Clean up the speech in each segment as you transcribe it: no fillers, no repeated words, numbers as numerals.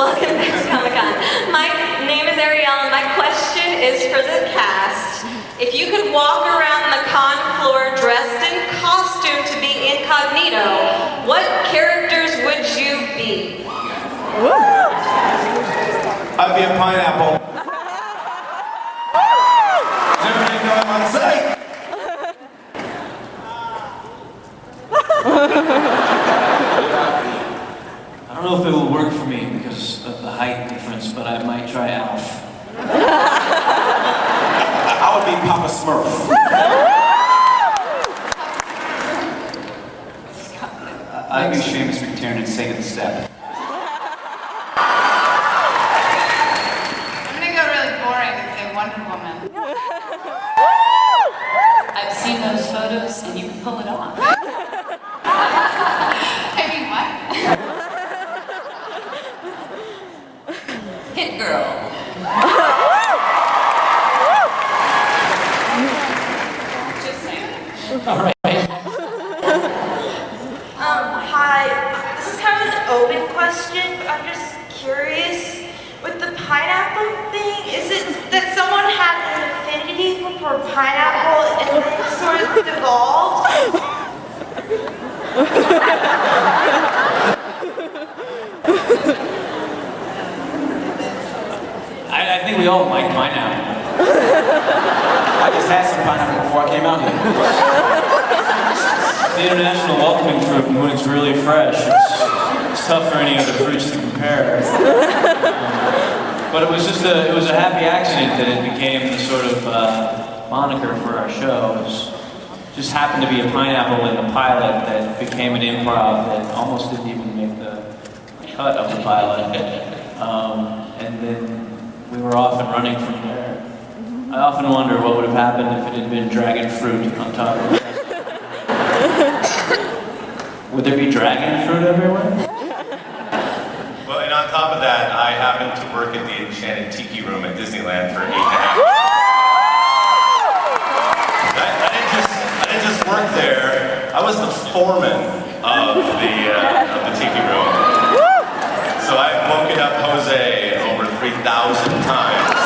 Welcome back to Comic-Con. My name is Ariel, and my question is for the cast. If you could walk around the con floor dressed in costume to be incognito, what characters would you be? I'd be a pineapple. Does everybody know I'm on Psych? I don't know if it will work for me because of the height difference, but I might try Alf. I would be Papa Smurf. I'd be Seamus McTiernan singing the step. I'm gonna go really boring and say Wonder Woman. I've seen those photos and you can pull it off. I mean, what? Hit girl. Just saying. All right. Hi. This is kind of an open question, but I'm just curious. With the pineapple thing, is it that someone had an affinity for pineapple and then sort of devolved? I think we all like pineapple. I just had some pineapple before I came out here. The international welcoming fruit when it's really fresh. It's tough for any other fruits to compare. But it was just a happy accident that it became the sort of moniker for our show. It just happened to be a pineapple in the pilot that became an improv that almost didn't even make the cut of the pilot. And then we were off and running from there. I often wonder what would have happened if it had been dragon fruit on top of it. Would there be dragon fruit everywhere? Well, and on top of that, I happened to work at the Enchanted Tiki Room at Disneyland for 8.5 years. I didn't just work there. I was the foreman of the Tiki Room. So I've woken up Jose over 3,000 times.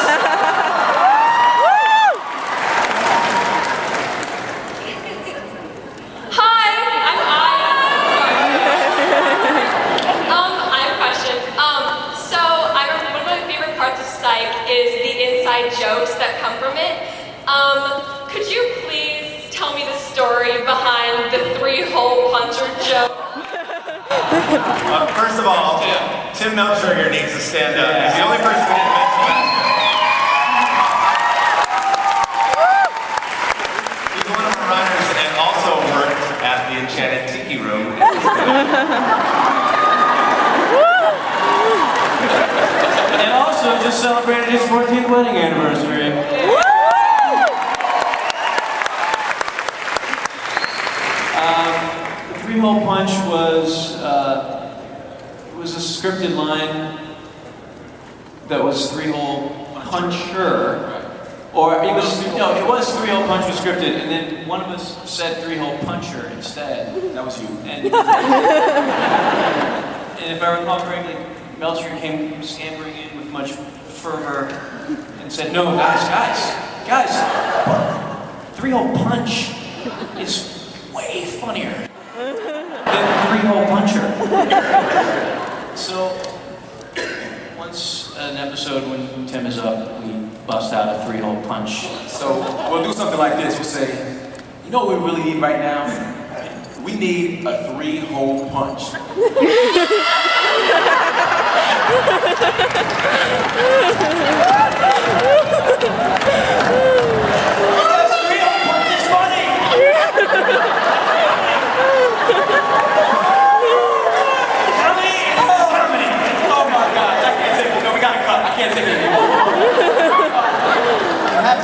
Jokes that come from it. Could you please tell me the story behind the 3-hole puncher joke? First of all, Tim Meltzer needs to stand up. He's the only person who didn't mention last year. He's one of our runners and also worked at the Enchanted Tiki Room. And also just celebrated his 14th wedding anniversary. The 3-hole punch was a scripted line that was 3-hole puncher, or it was 3-hole punch was scripted, and then one of us said 3-hole puncher instead. That was you. And if I recall correctly, Melcher came scampering in with much fervor and said, "No, guys, 3-hole punch is way funnier than 3-hole puncher." So, once an episode when Tim is up, we bust out a 3-hole punch. So we'll do something like this. We'll say, you know what we really need right now? We need a 3-hole punch.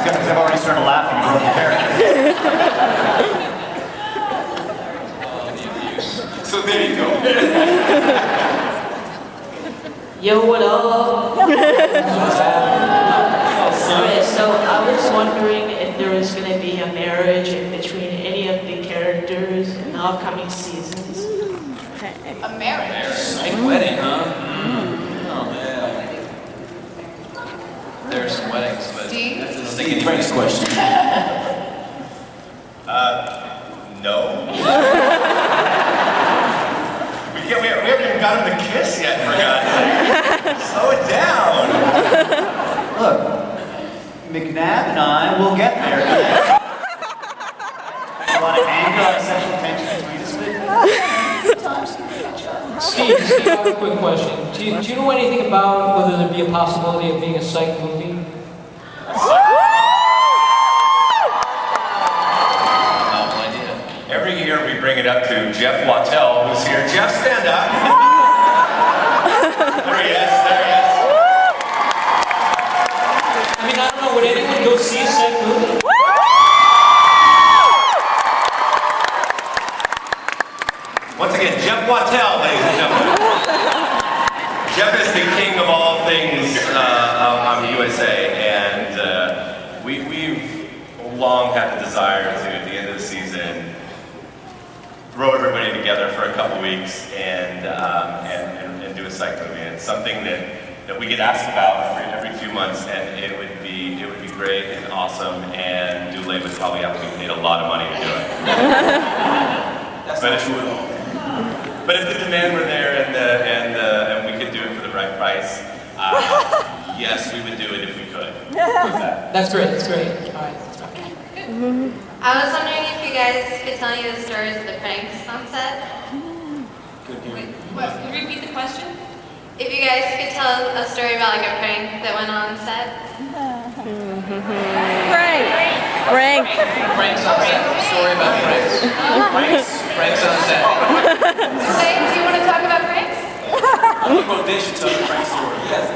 Because I've already started laughing at the character. So there you go. Yo, what up? Alright, so I was wondering if there was going to be a marriage in between any of the characters in the upcoming seasons. A marriage? Psych wedding, huh? Oh, man. Stevie and Frank's question. No. we haven't even got him to kiss yet, for God's sake. Slow it down. Look, McNabb and I will get there. A lot of anger, a lot of sexual tension between us, but Steve, I have a quick question. Do you know anything about whether there'd be a possibility of being a Psych movie? Every year we bring it up to Jeff Wattell, who's here. Jeff, stand up. There he is, there he is. I mean, I don't know, would anyone go see a Psych movie? Once again, Jeff Wattell, ladies and gentlemen. Jeff is the king of all things on USA, and we've long had the desire to, at the end of the season, throw everybody together for a couple weeks and do a Psych movie. And it's something that we get asked about every few months, and it would be great and awesome, and Dule would probably have to be paid a lot of money to do it. That's not true at all. But if the demand were there and we could do it for the right price, yes, we would do it if we could. That's great, that's great. All right, that's fine. I was wondering if you guys could tell me the stories of the pranks on set. What? Can you repeat the question? If you guys could tell a story about like a prank that went on set. Frank. Pranks on set. Story about pranks. Pranks on set. Hey, do you want to talk about pranks? I think Roday should tell the prank story. Yes.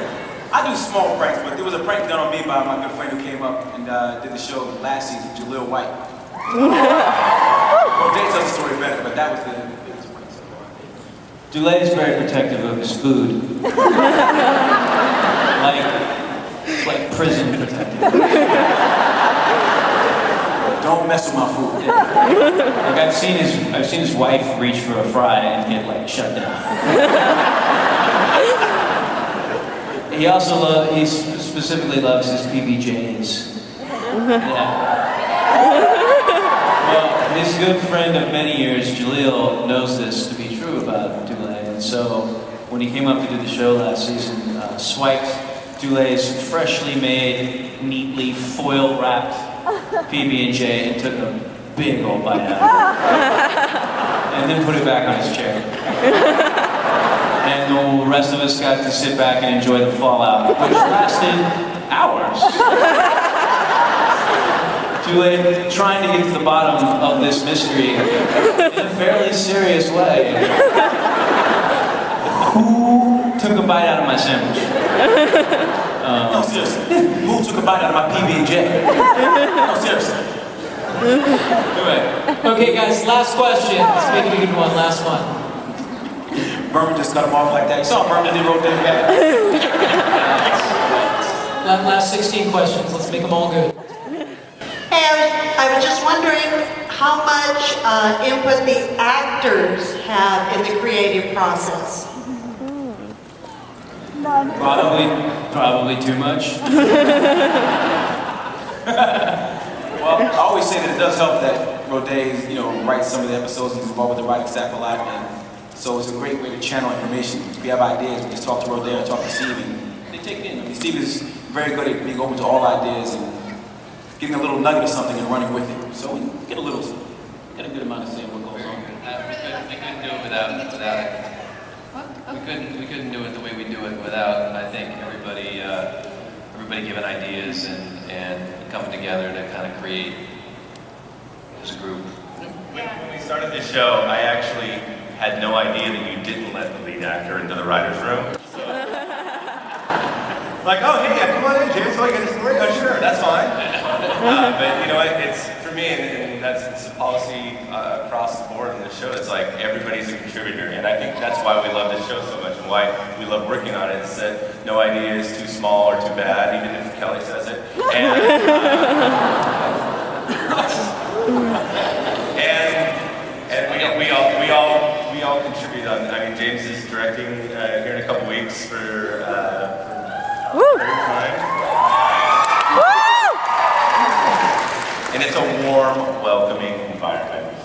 I do small pranks, but there was a prank done on me by my good friend who came up and did the show last season, Jaleel White. Roday tells the story better, but that was the biggest prank so far. Dule is very protective of his food. like prison protective. Don't mess with my food. Yeah. Like I've seen his wife reach for a fry and get like shut down. He also he specifically loves his PBJs. Yeah. Well, his good friend of many years, Jaleel, knows this to be true about Dule, and so when he came up to do the show last season, swiped Dule's freshly made, neatly foil-wrapped PB&J and took a big old bite out of it. And then put it back on his chair. And the rest of us got to sit back and enjoy the fallout, which lasted hours. Dule trying to get to the bottom of this mystery in a fairly serious way. Who took a bite out of my sandwich? No, seriously. Who took a bite out of my PB&J? No, seriously. Do it. Okay, guys, last question. Let's make it a good one, last one. Berman just cut him off like that. You saw Berman did Roday back. Last 16 questions. Let's make them all good. Hey, I was just wondering how much input the actors have in the creative process. Probably too much. Well, I always say that it does help that Roday, writes some of the episodes and is involved with the writing staff a lot, and so it's a great way to channel information. If we have ideas, we just talk to Roday or talk to Steve, and they take it in. I mean, Steve is very good at being open to all ideas and getting a little nugget of something and running with it. So we get a good amount of say in what goes on. We couldn't do it without it. We couldn't do it the way we do it without, I think, everybody giving ideas and coming together to kind of create as a group. When we started this show, I actually had no idea that you didn't let the lead actor into the writer's room. So, like, oh, hey, come on in, James. Oh, you got a story? Oh, sure, that's fine. But you know what? It's for me, and it's a policy across the board on this show. It's like everybody's a contributor, and I think that's why we love this show so much, and why we love working on it. Is that no idea is too small or too bad, even if Kelly says it. And we all contribute on. I mean, James is directing here in a couple weeks for third time. and it's a warm, welcoming environment.